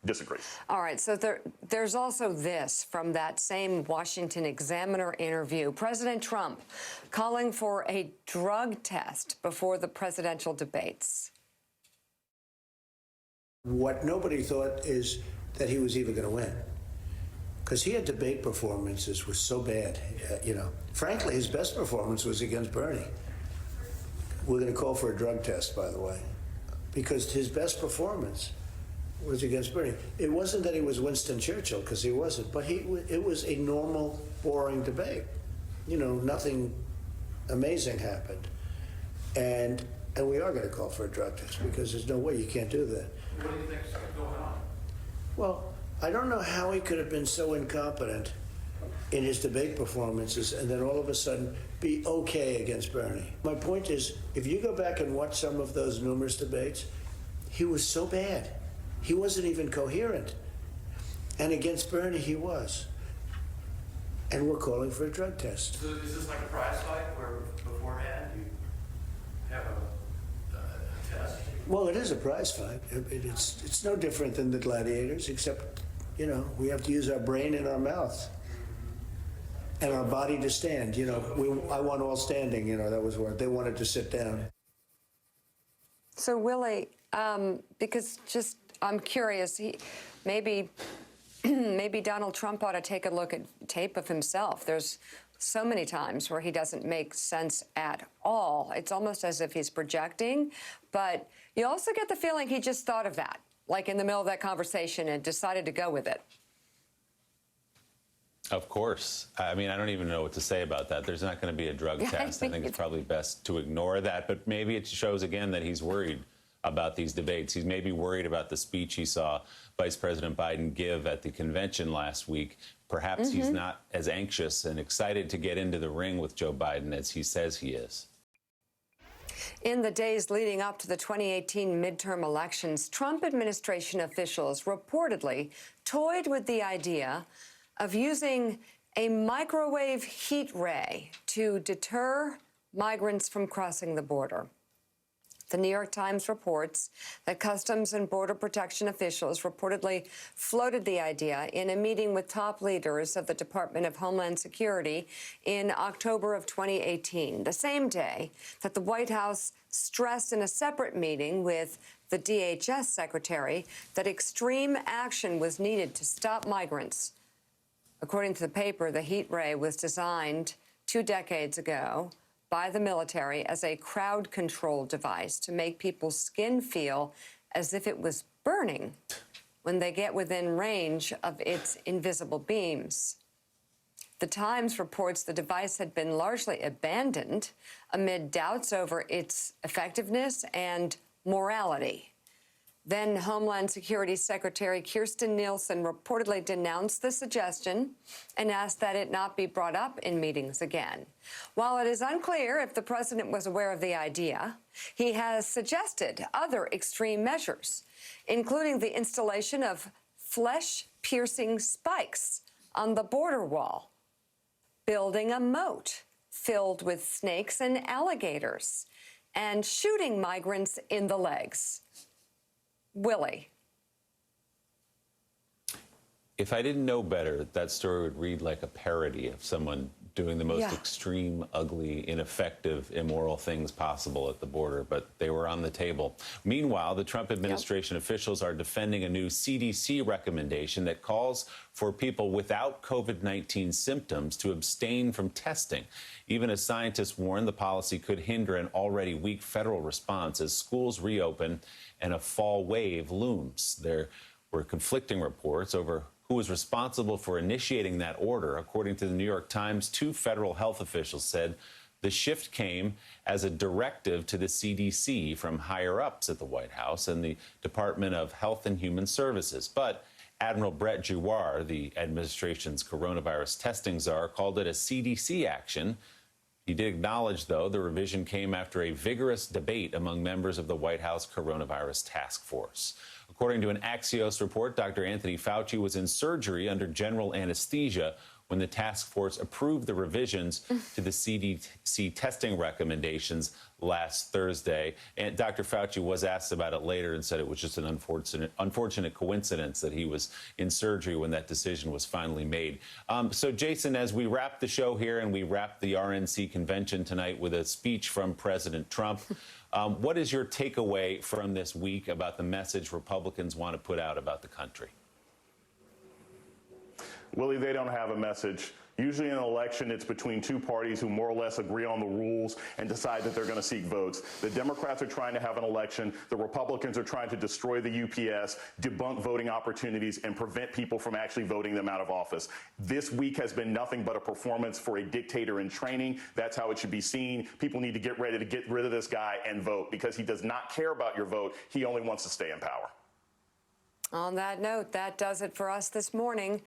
disagree. All right, so there's also this from that same Washington Examiner interview. President Trump calling for a drug test before the presidential debates. What nobody thought is that he was even going to win, because he had debate performances was so bad. Frankly, his best performance was against Bernie. We're going to call for a drug test, by the way, because his best performance was against Bernie. It wasn't that he was Winston Churchill, because he wasn't, but it was a normal, boring debate. Nothing amazing happened. And we are going to call for a drug test, because there's no way you can't do that. What do you think's going on? Well, I don't know how he could have been so incompetent in his debate performances and then all of a sudden be okay against Bernie. My point is, if you go back and watch some of those numerous debates, he was so bad. He wasn't even coherent. And against Bernie, he was. And we're calling for a drug test. So is this like a prize fight where beforehand you have a test? Well, it is a prize fight. It's no different than the gladiators, except, we have to use our brain and our mouth and our body to stand. I want all standing, that was what they wanted to sit down. So, Willie, because I'm curious, maybe Donald Trump ought to take a look at tape of himself. There's so many times where he doesn't make sense at all. It's almost as if he's projecting, but you also get the feeling he just thought of that, like in the middle of that conversation, and decided to go with it. Of course. I mean, I don't even know what to say about that. There's not going to be a drug test. I think it's probably best to ignore that. But maybe it shows, again, that he's worried about these debates. He's maybe worried about the speech he saw Vice President Biden give at the convention last week. Perhaps he's not as anxious and excited to get into the ring with Joe Biden as he says he is. In the days leading up to the 2018 midterm elections, Trump administration officials reportedly toyed with the idea of using a microwave heat ray to deter migrants from crossing the border. The New York Times reports that Customs and Border Protection officials reportedly floated the idea in a meeting with top leaders of the Department of Homeland Security in October of 2018, the same day that the White House stressed in a separate meeting with the DHS secretary that extreme action was needed to stop migrants. According to the paper, the heat ray was designed 2 decades ago by the military as a crowd control device to make people's skin feel as if it was burning when they get within range of its invisible beams. The Times reports the device had been largely abandoned amid doubts over its effectiveness and morality. Then Homeland Security Secretary Kirstjen Nielsen reportedly denounced the suggestion and asked that it not be brought up in meetings again. While it is unclear if the president was aware of the idea, he has suggested other extreme measures, including the installation of flesh-piercing spikes on the border wall, building a moat filled with snakes and alligators, and shooting migrants in the legs. Willie. If I didn't know better, that story would read like a parody of someone doing the most extreme, ugly, ineffective, immoral things possible at the border, but they were on the table. Meanwhile, the Trump administration officials are defending a new CDC recommendation that calls for people without COVID-19 symptoms to abstain from testing. Even as scientists warn the policy could hinder an already weak federal response as schools reopen and a fall wave looms. There were conflicting reports over who was responsible for initiating that order. According to the New York Times, 2 federal health officials said the shift came as a directive to the CDC from higher-ups at the White House and the Department of Health and Human Services. But Admiral Brett Giroir, the administration's coronavirus testing czar, called it a CDC action. He did acknowledge, though, the revision came after a vigorous debate among members of the White House Coronavirus Task Force. According to an Axios report, Dr. Anthony Fauci was in surgery under general anesthesia when the task force approved the revisions to the CDC testing recommendations last Thursday. And Dr. Fauci was asked about it later and said it was just an unfortunate coincidence that he was in surgery when that decision was finally made. So, Jason, as we wrap the show here and we wrap the RNC convention tonight with a speech from President Trump, what is your takeaway from this week about the message Republicans want to put out about the country? Willie, they don't have a message. Usually in an election, it's between two parties who more or less agree on the rules and decide that they're going to seek votes. The Democrats are trying to have an election. The Republicans are trying to destroy the UPS, debunk voting opportunities, and prevent people from actually voting them out of office. This week has been nothing but a performance for a dictator in training. That's how it should be seen. People need to get ready to get rid of this guy and vote, because he does not care about your vote. He only wants to stay in power. On that note, that does it for us this morning.